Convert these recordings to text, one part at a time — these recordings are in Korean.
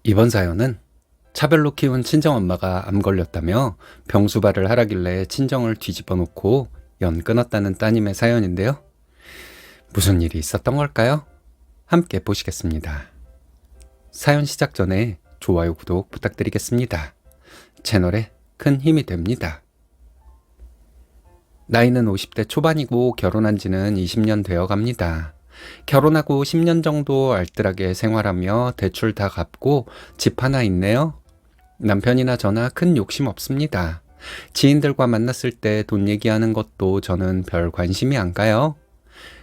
이번 사연은 차별로 키운 친정엄마가 암 걸렸다며 병수발을 하라길래 친정을 뒤집어 놓고 연 끊었다는 따님의 사연인데요. 무슨 일이 있었던 걸까요? 함께 보시겠습니다. 사연 시작 전에 좋아요, 구독 부탁드리겠습니다. 채널에 큰 힘이 됩니다. 나이는 50대 초반이고 결혼한 지는 20년 되어 갑니다. 결혼하고 10년 정도 알뜰하게 생활하며 대출 다 갚고 집 하나 있네요. 남편이나 저나 큰 욕심 없습니다. 지인들과 만났을 때 돈 얘기하는 것도 저는 별 관심이 안 가요.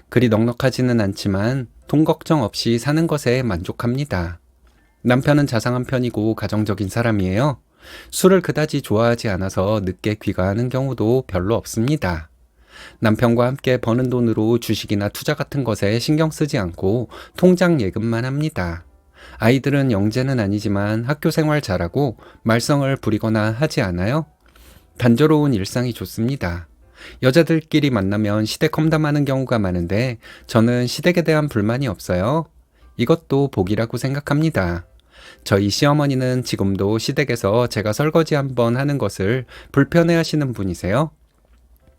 그리 넉넉하지는 않지만 돈 걱정 없이 사는 것에 만족합니다. 남편은 자상한 편이고 가정적인 사람이에요. 술을 그다지 좋아하지 않아서 늦게 귀가하는 경우도 별로 없습니다. 남편과 함께 버는 돈으로 주식이나 투자 같은 것에 신경 쓰지 않고 통장 예금만 합니다. 아이들은 영재는 아니지만 학교 생활 잘하고 말썽을 부리거나 하지 않아요. 단조로운 일상이 좋습니다. 여자들끼리 만나면 시댁 험담하는 경우가 많은데 저는 시댁에 대한 불만이 없어요. 이것도 복이라고 생각합니다. 저희 시어머니는 지금도 시댁에서 제가 설거지 한번 하는 것을 불편해하시는 분이세요.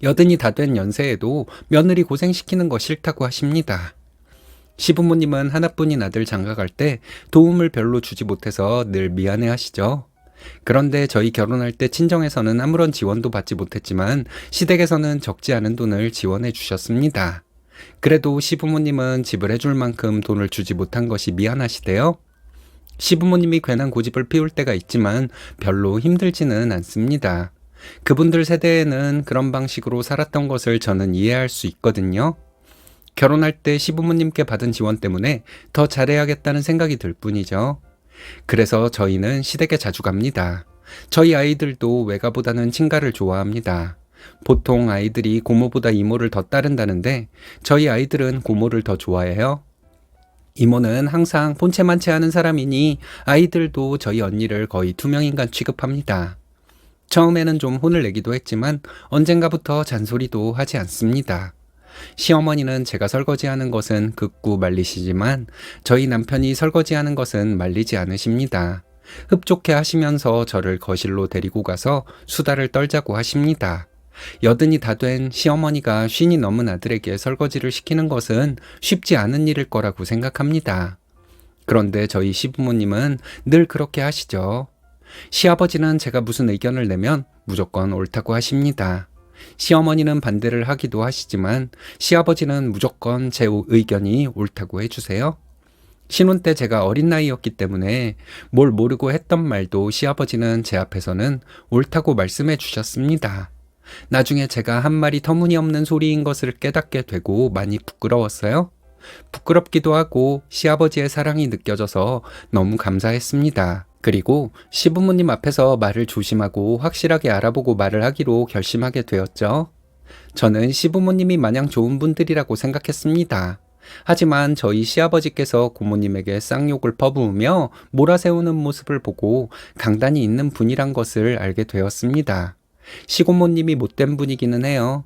여든이 다 된 연세에도 며느리 고생시키는 거 싫다고 하십니다. 시부모님은 하나뿐인 아들 장가갈 때 도움을 별로 주지 못해서 늘 미안해 하시죠. 그런데 저희 결혼할 때 친정에서는 아무런 지원도 받지 못했지만 시댁에서는 적지 않은 돈을 지원해 주셨습니다. 그래도 시부모님은 집을 해줄 만큼 돈을 주지 못한 것이 미안하시대요. 시부모님이 괜한 고집을 피울 때가 있지만 별로 힘들지는 않습니다. 그분들 세대에는 그런 방식으로 살았던 것을 저는 이해할 수 있거든요. 결혼할 때 시부모님께 받은 지원 때문에 더 잘해야겠다는 생각이 들 뿐이죠. 그래서 저희는 시댁에 자주 갑니다. 저희 아이들도 외가보다는 친가를 좋아합니다. 보통 아이들이 고모보다 이모를 더 따른다는데 저희 아이들은 고모를 더 좋아해요. 이모는 항상 본체만체 하는 사람이니 아이들도 저희 언니를 거의 투명인간 취급합니다. 처음에는 좀 혼을 내기도 했지만 언젠가부터 잔소리도 하지 않습니다. 시어머니는 제가 설거지하는 것은 극구 말리시지만 저희 남편이 설거지하는 것은 말리지 않으십니다. 흡족해 하시면서 저를 거실로 데리고 가서 수다를 떨자고 하십니다. 여든이 다 된 시어머니가 50이 넘은 아들에게 설거지를 시키는 것은 쉽지 않은 일일 거라고 생각합니다. 그런데 저희 시부모님은 늘 그렇게 하시죠. 시아버지는 제가 무슨 의견을 내면 무조건 옳다고 하십니다. 시어머니는 반대를 하기도 하시지만 시아버지는 무조건 제 의견이 옳다고 해주세요. 신혼 때 제가 어린 나이였기 때문에 뭘 모르고 했던 말도 시아버지는 제 앞에서는 옳다고 말씀해 주셨습니다. 나중에 제가 한 말이 터무니없는 소리인 것을 깨닫게 되고 많이 부끄러웠어요. 부끄럽기도 하고 시아버지의 사랑이 느껴져서 너무 감사했습니다. 그리고 시부모님 앞에서 말을 조심하고 확실하게 알아보고 말을 하기로 결심하게 되었죠. 저는 시부모님이 마냥 좋은 분들이라고 생각했습니다. 하지만 저희 시아버지께서 고모님에게 쌍욕을 퍼부으며 몰아세우는 모습을 보고 강단이 있는 분이란 것을 알게 되었습니다. 시고모님이 못된 분이기는 해요.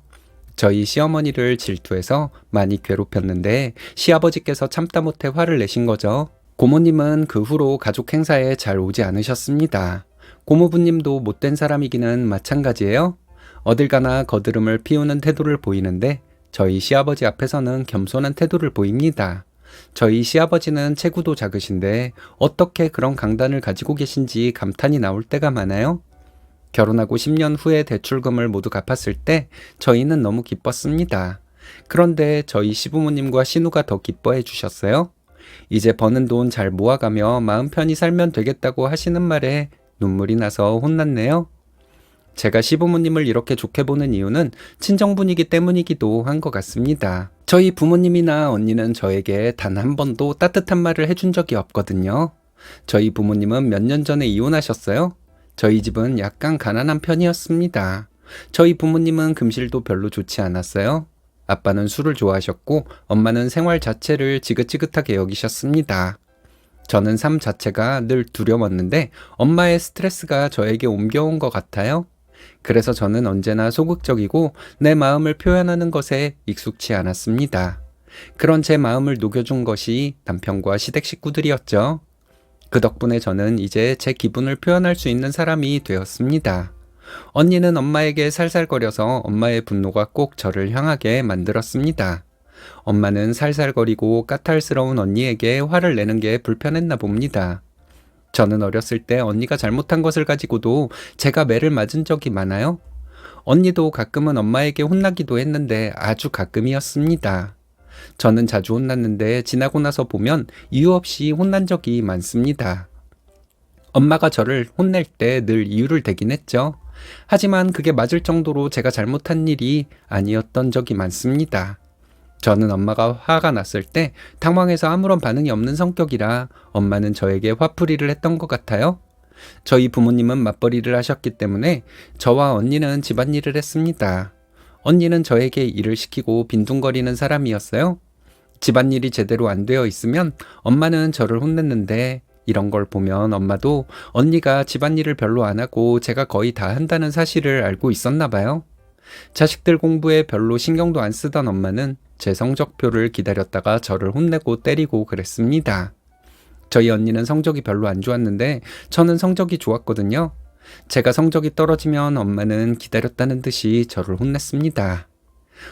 저희 시어머니를 질투해서 많이 괴롭혔는데 시아버지께서 참다 못해 화를 내신 거죠. 고모님은 그 후로 가족 행사에 잘 오지 않으셨습니다. 고모부님도 못된 사람이기는 마찬가지예요. 어딜 가나 거드름을 피우는 태도를 보이는데 저희 시아버지 앞에서는 겸손한 태도를 보입니다. 저희 시아버지는 체구도 작으신데 어떻게 그런 강단을 가지고 계신지 감탄이 나올 때가 많아요. 결혼하고 10년 후에 대출금을 모두 갚았을 때 저희는 너무 기뻤습니다. 그런데 저희 시부모님과 신우가 더 기뻐해 주셨어요. 이제 버는 돈 잘 모아가며 마음 편히 살면 되겠다고 하시는 말에 눈물이 나서 혼났네요. 제가 시부모님을 이렇게 좋게 보는 이유는 친정분이기 때문이기도 한 것 같습니다. 저희 부모님이나 언니는 저에게 단 한 번도 따뜻한 말을 해준 적이 없거든요. 저희 부모님은 몇 년 전에 이혼하셨어요. 저희 집은 약간 가난한 편이었습니다. 저희 부모님은 금실도 별로 좋지 않았어요. 아빠는 술을 좋아하셨고 엄마는 생활 자체를 지긋지긋하게 여기셨습니다. 저는 삶 자체가 늘 두려웠는데 엄마의 스트레스가 저에게 옮겨온 것 같아요. 그래서 저는 언제나 소극적이고 내 마음을 표현하는 것에 익숙치 않았습니다. 그런 제 마음을 녹여준 것이 남편과 시댁 식구들이었죠. 그 덕분에 저는 이제 제 기분을 표현할 수 있는 사람이 되었습니다. 언니는 엄마에게 살살거려서 엄마의 분노가 꼭 저를 향하게 만들었습니다. 엄마는 살살거리고 까탈스러운 언니에게 화를 내는 게 불편했나 봅니다. 저는 어렸을 때 언니가 잘못한 것을 가지고도 제가 매를 맞은 적이 많아요. 언니도 가끔은 엄마에게 혼나기도 했는데 아주 가끔이었습니다. 저는 자주 혼났는데 지나고 나서 보면 이유 없이 혼난 적이 많습니다. 엄마가 저를 혼낼 때 늘 이유를 대긴 했죠. 하지만 그게 맞을 정도로 제가 잘못한 일이 아니었던 적이 많습니다. 저는 엄마가 화가 났을 때 당황해서 아무런 반응이 없는 성격이라 엄마는 저에게 화풀이를 했던 것 같아요. 저희 부모님은 맞벌이를 하셨기 때문에 저와 언니는 집안일을 했습니다. 언니는 저에게 일을 시키고 빈둥거리는 사람이었어요. 집안일이 제대로 안 되어 있으면 엄마는 저를 혼냈는데 이런 걸 보면 엄마도 언니가 집안일을 별로 안 하고 제가 거의 다 한다는 사실을 알고 있었나 봐요. 자식들 공부에 별로 신경도 안 쓰던 엄마는 제 성적표를 기다렸다가 저를 혼내고 때리고 그랬습니다. 저희 언니는 성적이 별로 안 좋았는데 저는 성적이 좋았거든요. 제가 성적이 떨어지면 엄마는 기다렸다는 듯이 저를 혼냈습니다.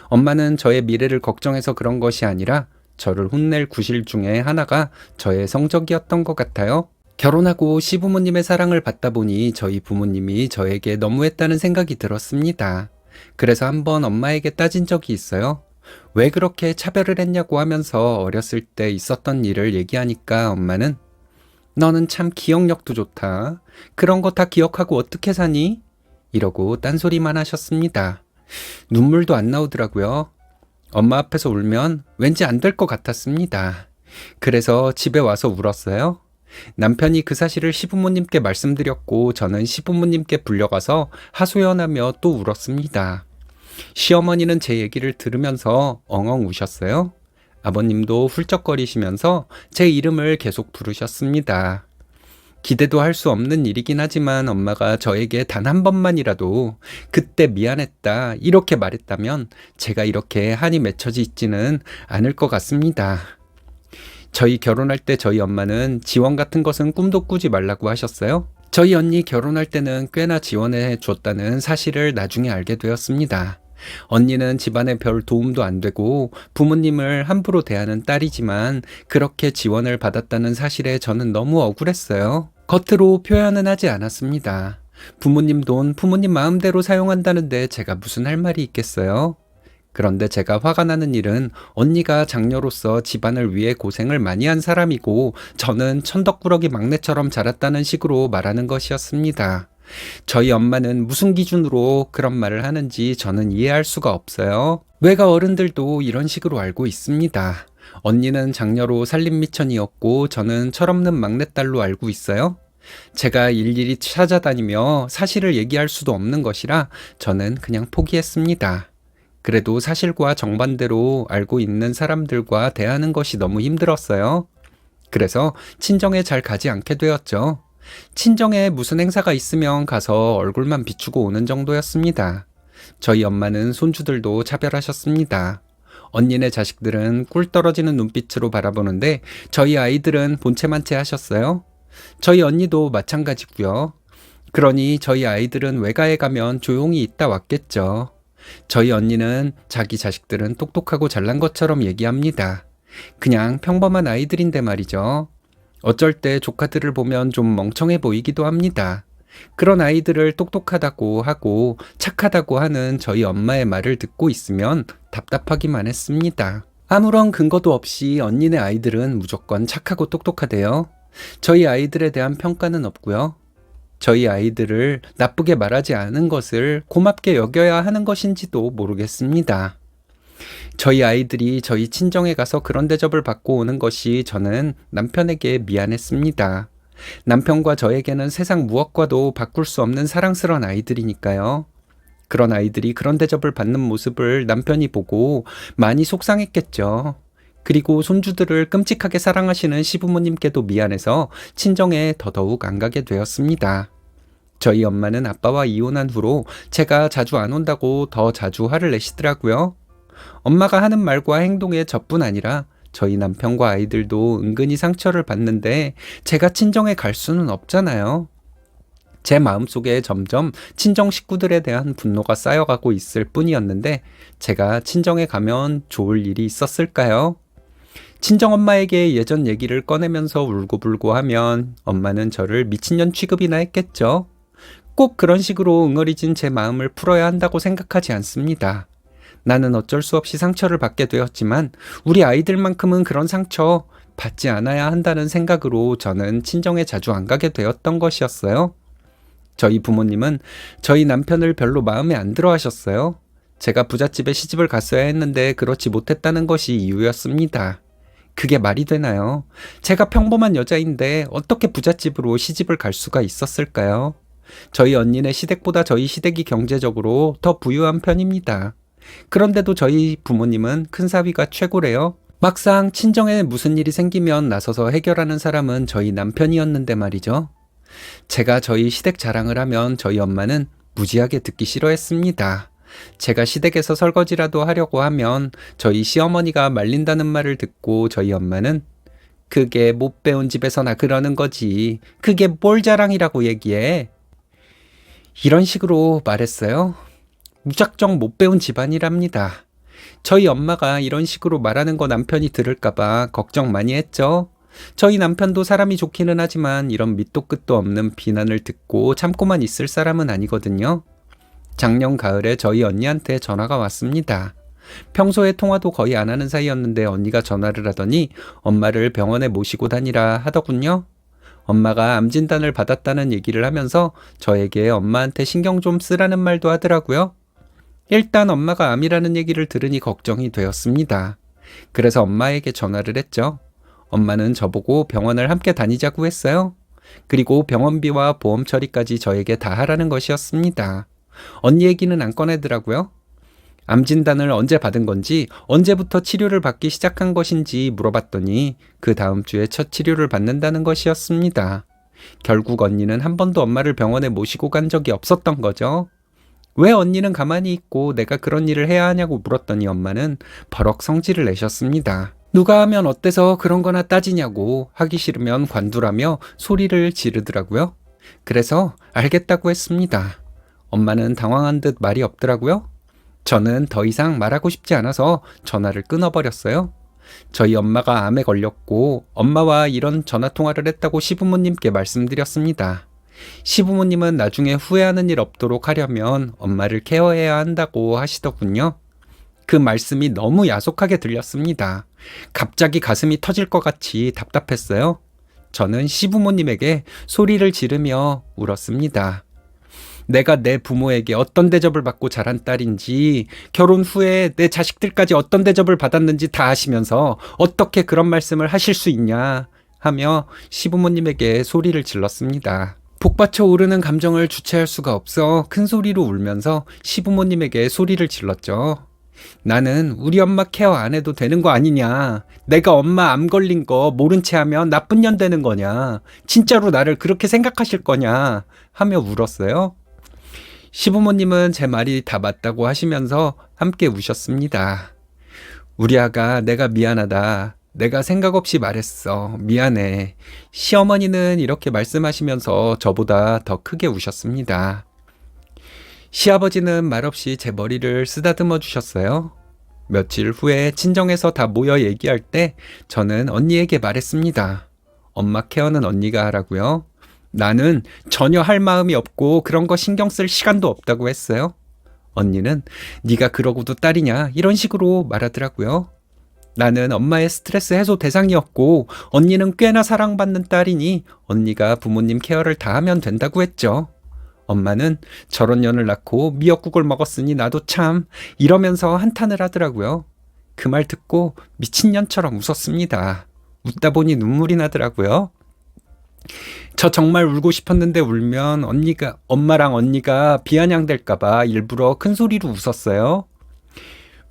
엄마는 저의 미래를 걱정해서 그런 것이 아니라 저를 혼낼 구실 중에 하나가 저의 성적이었던 것 같아요. 결혼하고 시부모님의 사랑을 받다 보니 저희 부모님이 저에게 너무했다는 생각이 들었습니다. 그래서 한번 엄마에게 따진 적이 있어요. 왜 그렇게 차별을 했냐고 하면서 어렸을 때 있었던 일을 얘기하니까 엄마는 너는 참 기억력도 좋다. 그런 거 다 기억하고 어떻게 사니? 이러고 딴소리만 하셨습니다. 눈물도 안 나오더라고요. 엄마 앞에서 울면 왠지 안 될 것 같았습니다. 그래서 집에 와서 울었어요. 남편이 그 사실을 시부모님께 말씀드렸고 저는 시부모님께 불려가서 하소연하며 또 울었습니다. 시어머니는 제 얘기를 들으면서 엉엉 우셨어요. 아버님도 훌쩍거리시면서 제 이름을 계속 부르셨습니다. 기대도 할 수 없는 일이긴 하지만 엄마가 저에게 단 한 번만이라도 그때 미안했다 이렇게 말했다면 제가 이렇게 한이 맺혀져 있지는 않을 것 같습니다. 저희 결혼할 때 저희 엄마는 지원 같은 것은 꿈도 꾸지 말라고 하셨어요. 저희 언니 결혼할 때는 꽤나 지원해 줬다는 사실을 나중에 알게 되었습니다. 언니는 집안에 별 도움도 안 되고 부모님을 함부로 대하는 딸이지만 그렇게 지원을 받았다는 사실에 저는 너무 억울했어요. 겉으로 표현은 하지 않았습니다. 부모님 돈 부모님 마음대로 사용한다는데 제가 무슨 할 말이 있겠어요? 그런데 제가 화가 나는 일은 언니가 장녀로서 집안을 위해 고생을 많이 한 사람이고 저는 천덕꾸러기 막내처럼 자랐다는 식으로 말하는 것이었습니다. 저희 엄마는 무슨 기준으로 그런 말을 하는지 저는 이해할 수가 없어요. 외가 어른들도 이런 식으로 알고 있습니다. 언니는 장녀로 살림미천이었고 저는 철없는 막내딸로 알고 있어요. 제가 일일이 찾아다니며 사실을 얘기할 수도 없는 것이라 저는 그냥 포기했습니다. 그래도 사실과 정반대로 알고 있는 사람들과 대하는 것이 너무 힘들었어요. 그래서 친정에 잘 가지 않게 되었죠. 친정에 무슨 행사가 있으면 가서 얼굴만 비추고 오는 정도였습니다. 저희 엄마는 손주들도 차별하셨습니다. 언니네 자식들은 꿀 떨어지는 눈빛으로 바라보는데 저희 아이들은 본체만체 하셨어요. 저희 언니도 마찬가지고요. 그러니 저희 아이들은 외가에 가면 조용히 있다 왔겠죠. 저희 언니는 자기 자식들은 똑똑하고 잘난 것처럼 얘기합니다. 그냥 평범한 아이들인데 말이죠. 어쩔 때 조카들을 보면 좀 멍청해 보이기도 합니다. 그런 아이들을 똑똑하다고 하고 착하다고 하는 저희 엄마의 말을 듣고 있으면 답답하기만 했습니다. 아무런 근거도 없이 언니네 아이들은 무조건 착하고 똑똑하대요. 저희 아이들에 대한 평가는 없고요. 저희 아이들을 나쁘게 말하지 않은 것을 고맙게 여겨야 하는 것인지도 모르겠습니다. 저희 아이들이 저희 친정에 가서 그런 대접을 받고 오는 것이 저는 남편에게 미안했습니다. 남편과 저에게는 세상 무엇과도 바꿀 수 없는 사랑스러운 아이들이니까요. 그런 아이들이 그런 대접을 받는 모습을 남편이 보고 많이 속상했겠죠. 그리고 손주들을 끔찍하게 사랑하시는 시부모님께도 미안해서 친정에 더더욱 안 가게 되었습니다. 저희 엄마는 아빠와 이혼한 후로 제가 자주 안 온다고 더 자주 화를 내시더라고요. 엄마가 하는 말과 행동에 저뿐 아니라 저희 남편과 아이들도 은근히 상처를 받는데 제가 친정에 갈 수는 없잖아요. 제 마음속에 점점 친정 식구들에 대한 분노가 쌓여가고 있을 뿐이었는데 제가 친정에 가면 좋을 일이 있었을까요? 친정엄마에게 예전 얘기를 꺼내면서 울고불고 하면 엄마는 저를 미친년 취급이나 했겠죠. 꼭 그런 식으로 응어리진 제 마음을 풀어야 한다고 생각하지 않습니다. 나는 어쩔 수 없이 상처를 받게 되었지만 우리 아이들만큼은 그런 상처 받지 않아야 한다는 생각으로 저는 친정에 자주 안 가게 되었던 것이었어요. 저희 부모님은 저희 남편을 별로 마음에 안 들어 하셨어요. 제가 부잣집에 시집을 갔어야 했는데 그렇지 못했다는 것이 이유였습니다. 그게 말이 되나요? 제가 평범한 여자인데 어떻게 부잣집으로 시집을 갈 수가 있었을까요? 저희 언니네 시댁보다 저희 시댁이 경제적으로 더 부유한 편입니다. 그런데도 저희 부모님은 큰 사위가 최고래요. 막상 친정에 무슨 일이 생기면 나서서 해결하는 사람은 저희 남편이었는데 말이죠. 제가 저희 시댁 자랑을 하면 저희 엄마는 무지하게 듣기 싫어했습니다. 제가 시댁에서 설거지라도 하려고 하면 저희 시어머니가 말린다는 말을 듣고 저희 엄마는 그게 못 배운 집에서나 그러는 거지. 그게 뭘 자랑이라고 얘기해. 이런 식으로 말했어요. 무작정 못 배운 집안이랍니다. 저희 엄마가 이런 식으로 말하는 거 남편이 들을까봐 걱정 많이 했죠. 저희 남편도 사람이 좋기는 하지만 이런 밑도 끝도 없는 비난을 듣고 참고만 있을 사람은 아니거든요. 작년 가을에 저희 언니한테 전화가 왔습니다. 평소에 통화도 거의 안 하는 사이였는데 언니가 전화를 하더니 엄마를 병원에 모시고 다니라 하더군요. 엄마가 암 진단을 받았다는 얘기를 하면서 저에게 엄마한테 신경 좀 쓰라는 말도 하더라고요. 일단 엄마가 암이라는 얘기를 들으니 걱정이 되었습니다. 그래서 엄마에게 전화를 했죠. 엄마는 저보고 병원을 함께 다니자고 했어요. 그리고 병원비와 보험 처리까지 저에게 다 하라는 것이었습니다. 언니 얘기는 안 꺼내더라고요. 암 진단을 언제 받은 건지, 언제부터 치료를 받기 시작한 것인지 물어봤더니 그 다음 주에 첫 치료를 받는다는 것이었습니다. 결국 언니는 한 번도 엄마를 병원에 모시고 간 적이 없었던 거죠. 왜 언니는 가만히 있고 내가 그런 일을 해야 하냐고 물었더니 엄마는 버럭 성질을 내셨습니다. 누가 하면 어때서 그런 거나 따지냐고, 하기 싫으면 관두라며 소리를 지르더라고요. 그래서 알겠다고 했습니다. 엄마는 당황한 듯 말이 없더라고요. 저는 더 이상 말하고 싶지 않아서 전화를 끊어버렸어요. 저희 엄마가 암에 걸렸고 엄마와 이런 전화통화를 했다고 시부모님께 말씀드렸습니다. 시부모님은 나중에 후회하는 일 없도록 하려면 엄마를 케어해야 한다고 하시더군요. 그 말씀이 너무 야속하게 들렸습니다. 갑자기 가슴이 터질 것 같이 답답했어요. 저는 시부모님에게 소리를 지르며 울었습니다. 내가 내 부모에게 어떤 대접을 받고 자란 딸인지, 결혼 후에 내 자식들까지 어떤 대접을 받았는지 다 아시면서 어떻게 그런 말씀을 하실 수 있냐 하며 시부모님에게 소리를 질렀습니다. 복받쳐 오르는 감정을 주체할 수가 없어 큰 소리로 울면서 시부모님에게 소리를 질렀죠. 나는 우리 엄마 케어 안 해도 되는 거 아니냐. 내가 엄마 암 걸린 거 모른 채 하면 나쁜 년 되는 거냐. 진짜로 나를 그렇게 생각하실 거냐 하며 울었어요. 시부모님은 제 말이 다 맞다고 하시면서 함께 우셨습니다. 우리 아가, 내가 미안하다. 내가 생각 없이 말했어. 미안해. 시어머니는 이렇게 말씀하시면서 저보다 더 크게 우셨습니다. 시아버지는 말없이 제 머리를 쓰다듬어 주셨어요. 며칠 후에 친정에서 다 모여 얘기할 때 저는 언니에게 말했습니다. 엄마 케어는 언니가 하라고요. 나는 전혀 할 마음이 없고 그런 거 신경 쓸 시간도 없다고 했어요. 언니는 네가 그러고도 딸이냐 이런 식으로 말하더라고요. 나는 엄마의 스트레스 해소 대상이었고 언니는 꽤나 사랑받는 딸이니 언니가 부모님 케어를 다 하면 된다고 했죠. 엄마는 저런 년을 낳고 미역국을 먹었으니 나도 참 이러면서 한탄을 하더라고요. 그 말 듣고 미친년처럼 웃었습니다. 웃다 보니 눈물이 나더라고요. 저 정말 울고 싶었는데 울면 엄마랑 언니가 비아냥될까봐 일부러 큰 소리로 웃었어요.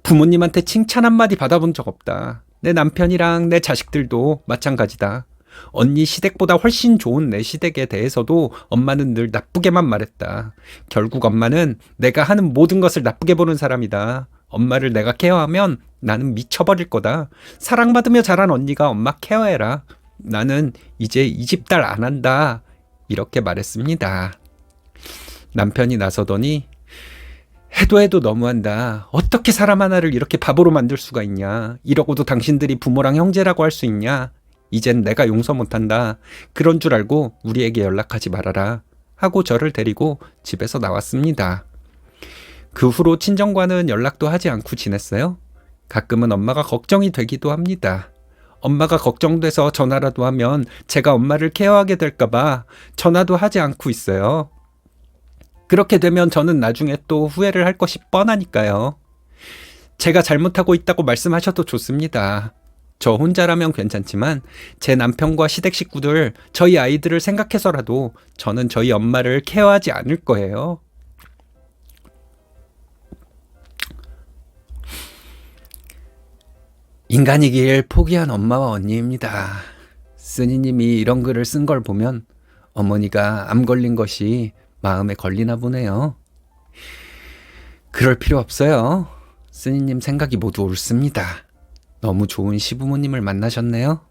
부모님한테 칭찬 한마디 받아본 적 없다. 내 남편이랑 내 자식들도 마찬가지다. 언니 시댁보다 훨씬 좋은 내 시댁에 대해서도 엄마는 늘 나쁘게만 말했다. 결국 엄마는 내가 하는 모든 것을 나쁘게 보는 사람이다. 엄마를 내가 케어하면 나는 미쳐버릴 거다. 사랑받으며 자란 언니가 엄마 케어해라. 나는 이제 이 집 딸 안 한다. 이렇게 말했습니다. 남편이 나서더니 해도 너무한다. 어떻게 사람 하나를 이렇게 바보로 만들 수가 있냐. 이러고도 당신들이 부모랑 형제라고 할 수 있냐. 이젠 내가 용서 못한다. 그런 줄 알고 우리에게 연락하지 말아라. 하고 저를 데리고 집에서 나왔습니다. 그 후로 친정과는 연락도 하지 않고 지냈어요. 가끔은 엄마가 걱정이 되기도 합니다. 엄마가 걱정돼서 전화라도 하면 제가 엄마를 케어하게 될까봐 전화도 하지 않고 있어요. 그렇게 되면 저는 나중에 또 후회를 할 것이 뻔하니까요. 제가 잘못하고 있다고 말씀하셔도 좋습니다. 저 혼자라면 괜찮지만 제 남편과 시댁 식구들, 저희 아이들을 생각해서라도 저는 저희 엄마를 케어하지 않을 거예요. 인간이길 포기한 엄마와 언니입니다. 쓰니님이 이런 글을 쓴 걸 보면 어머니가 암 걸린 것이 마음에 걸리나 보네요. 그럴 필요 없어요. 쓰니님 생각이 모두 옳습니다. 너무 좋은 시부모님을 만나셨네요.